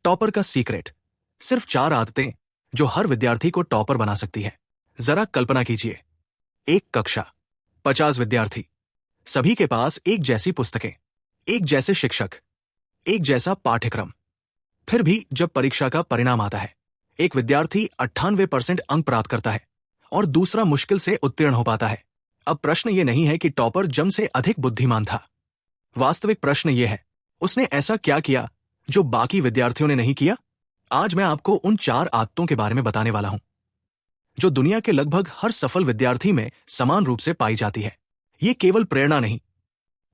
Topper का secret. सिर्फ 4 आदतें जो हर विद्यार्थी को टॉपर बना सकती है। जरा कल्पना कीजिए, एक कक्षा, 50 विद्यार्थी, सभी के पास एक जैसी पुस्तकें, एक जैसे शिक्षक, एक जैसा पाठ्यक्रम। फिर भी जब परीक्षा का परिणाम आता है, एक विद्यार्थी 98% अंक प्राप्त करता है और दूसरा मुश्किल से उत्तीर्ण हो पाता है। अब प्रश्न ये नहीं है कि टॉपर जम से अधिक बुद्धिमान था। वास्तविक प्रश्न ये है, उसने ऐसा क्या किया जो बाकी विद्यार्थियों ने नहीं किया? आज मैं आपको उन 4 आदतों के बारे में बताने वाला हूं जो दुनिया के लगभग हर सफल विद्यार्थी में समान रूप से पाई जाती है। ये केवल प्रेरणा नहीं,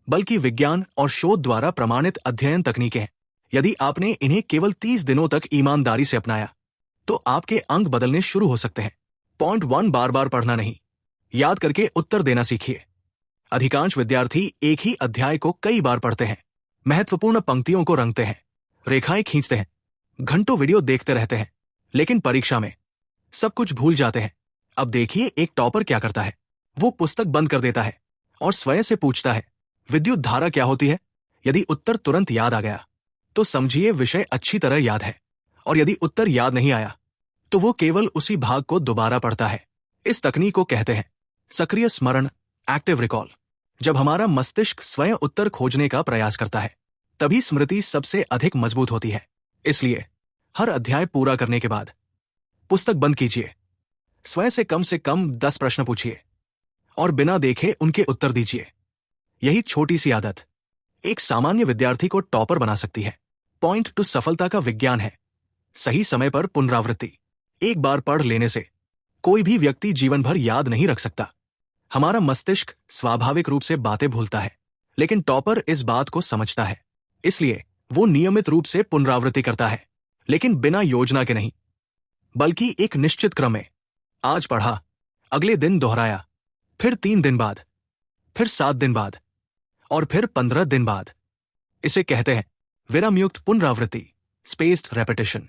बल्कि विज्ञान और शोध द्वारा प्रमाणित अध्ययन तकनीकें हैं। यदि आपने इन्हें केवल 30 दिनों तक ईमानदारी से अपनाया, तो आपके अंक बदलने शुरू हो सकते हैं। पॉइंट 1, बार बार पढ़ना नहीं, याद करके उत्तर देना सीखिए। अधिकांश विद्यार्थी एक ही अध्याय को कई बार पढ़ते हैं, महत्वपूर्ण पंक्तियों को रंगते हैं, रेखाएं खींचते हैं, घंटों वीडियो देखते रहते हैं, लेकिन परीक्षा में सब कुछ भूल जाते हैं। अब देखिए एक टॉपर क्या करता है। वो पुस्तक बंद कर देता है और स्वयं से पूछता है, विद्युत धारा क्या होती है? यदि उत्तर तुरंत याद आ गया, तो समझिए विषय अच्छी तरह याद है, और यदि उत्तर याद नहीं आया, तो वो केवल उसी भाग को दोबारा पढ़ता है। इस तकनीक को कहते हैं सक्रिय स्मरण, एक्टिव रिकॉल। जब हमारा मस्तिष्क स्वयं उत्तर खोजने का प्रयास करता है, तभी स्मृति सबसे अधिक मजबूत होती है। इसलिए हर अध्याय पूरा करने के बाद पुस्तक बंद कीजिए, स्वयं से कम 10 प्रश्न पूछिए और बिना देखे उनके उत्तर दीजिए। यही छोटी सी आदत एक सामान्य विद्यार्थी को टॉपर बना सकती है। पॉइंट 2, सफलता का विज्ञान है सही समय पर पुनरावृत्ति। एक बार पढ़ लेने से कोई भी व्यक्ति जीवन भर याद नहीं रख सकता। हमारा मस्तिष्क स्वाभाविक रूप से बातें भूलता है, लेकिन टॉपर इस बात को समझता है। इसलिए वो नियमित रूप से पुनरावृत्ति करता है, लेकिन बिना योजना के नहीं, बल्कि एक निश्चित क्रम में। आज पढ़ा, अगले दिन दोहराया, फिर 3 दिन बाद, फिर 7 दिन बाद और फिर 15 दिन बाद। इसे कहते हैं विरामयुक्त पुनरावृत्ति, स्पेस्ड रेपिटेशन।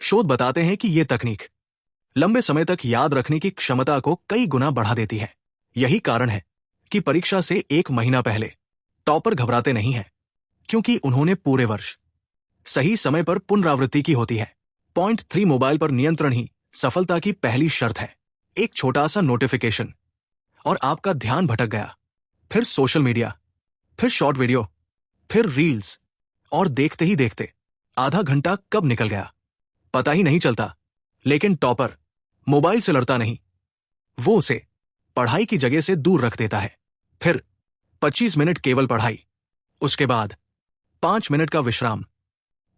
शोध बताते हैं कि यह तकनीक लंबे समय तक याद रखने की क्षमता को कई गुना बढ़ा देती है। यही कारण है कि परीक्षा से 1 महीना पहले टॉपर घबराते नहीं हैं, क्योंकि उन्होंने पूरे वर्ष सही समय पर पुनरावृत्ति की होती है। पॉइंट 3, मोबाइल पर नियंत्रण ही सफलता की पहली शर्त है। एक छोटा सा नोटिफिकेशन और आपका ध्यान भटक गया, फिर सोशल मीडिया, फिर शॉर्ट वीडियो, फिर रील्स, और देखते ही देखते आधा घंटा कब निकल गया पता ही नहीं चलता। लेकिन टॉपर मोबाइल से लड़ता नहीं, वो उसे पढ़ाई की जगह से दूर रख देता है। फिर 25 मिनट केवल पढ़ाई, उसके बाद 5 मिनट का विश्राम।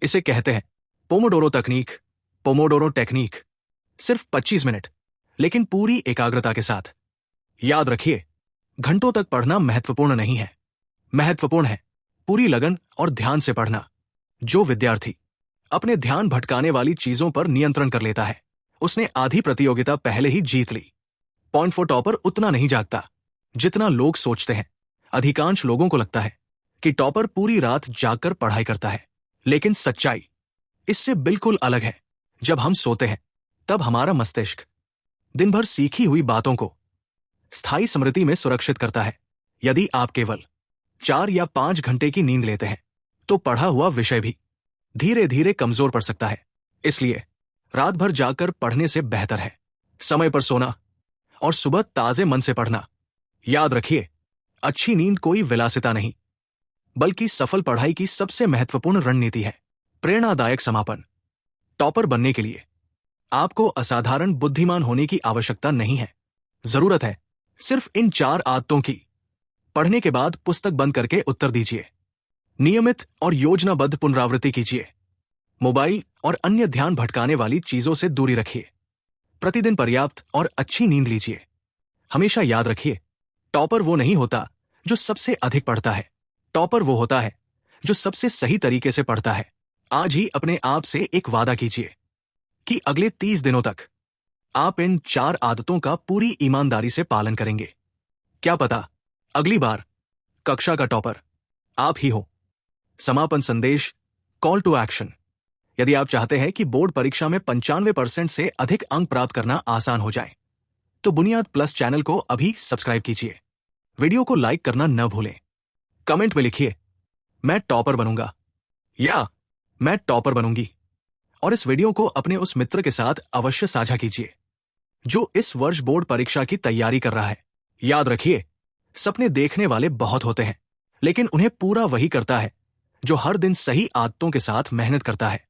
इसे कहते हैं पोमोडोरो तकनीक, पोमोडोरो टेक्निक। सिर्फ 25 मिनट, लेकिन पूरी एकाग्रता के साथ। याद रखिए, घंटों तक पढ़ना महत्वपूर्ण नहीं है, महत्वपूर्ण है पूरी लगन और ध्यान से पढ़ना। जो विद्यार्थी अपने ध्यान भटकाने वाली चीजों पर नियंत्रण कर लेता है, उसने आधी प्रतियोगिता पहले ही जीत ली। पॉइंट 4, टॉपर उतना नहीं जागता जितना लोग सोचते हैं। अधिकांश लोगों को लगता है कि टॉपर पूरी रात जागकर पढ़ाई करता है, लेकिन सच्चाई इससे बिल्कुल अलग है। जब हम सोते हैं, तब हमारा मस्तिष्क दिन भर सीखी हुई बातों को स्थायी स्मृति में सुरक्षित करता है। यदि आप केवल 4 या 5 घंटे की नींद लेते हैं, तो पढ़ा हुआ विषय भी धीरे धीरे कमजोर पड़ सकता है। इसलिए रात भर जागकर पढ़ने से बेहतर है समय पर सोना और सुबह ताजे मन से पढ़ना। याद रखिए, अच्छी नींद कोई विलासिता नहीं, बल्कि सफल पढ़ाई की सबसे महत्वपूर्ण रणनीति है। प्रेरणादायक समापन। टॉपर बनने के लिए आपको असाधारण बुद्धिमान होने की आवश्यकता नहीं है। जरूरत है सिर्फ इन 4 आदतों की। पढ़ने के बाद पुस्तक बंद करके उत्तर दीजिए, नियमित और योजनाबद्ध पुनरावृत्ति कीजिए, मोबाइल और अन्य ध्यान भटकाने वाली चीजों से दूरी रखिए, प्रतिदिन पर्याप्त और अच्छी नींद लीजिए। हमेशा याद रखिए, टॉपर वो नहीं होता जो सबसे अधिक पढ़ता है, टॉपर वो होता है जो सबसे सही तरीके से पढ़ता है। आज ही अपने आप से एक वादा कीजिए कि अगले 30 दिनों तक आप इन 4 आदतों का पूरी ईमानदारी से पालन करेंगे। क्या पता अगली बार कक्षा का टॉपर आप ही हो। समापन संदेश, कॉल टू एक्शन। यदि आप चाहते हैं कि बोर्ड परीक्षा में 95% से अधिक अंक प्राप्त करना आसान हो जाए, तो बुनियाद प्लस चैनल को अभी सब्सक्राइब कीजिए। वीडियो को लाइक करना न भूलें। कमेंट में लिखिए, मैं टॉपर बनूंगा या मैं टॉपर बनूंगी। और इस वीडियो को अपने उस मित्र के साथ अवश्य साझा कीजिए जो इस वर्ष बोर्ड परीक्षा की तैयारी कर रहा है। याद रखिए, सपने देखने वाले बहुत होते हैं, लेकिन उन्हें पूरा वही करता है जो हर दिन सही आदतों के साथ मेहनत करता है।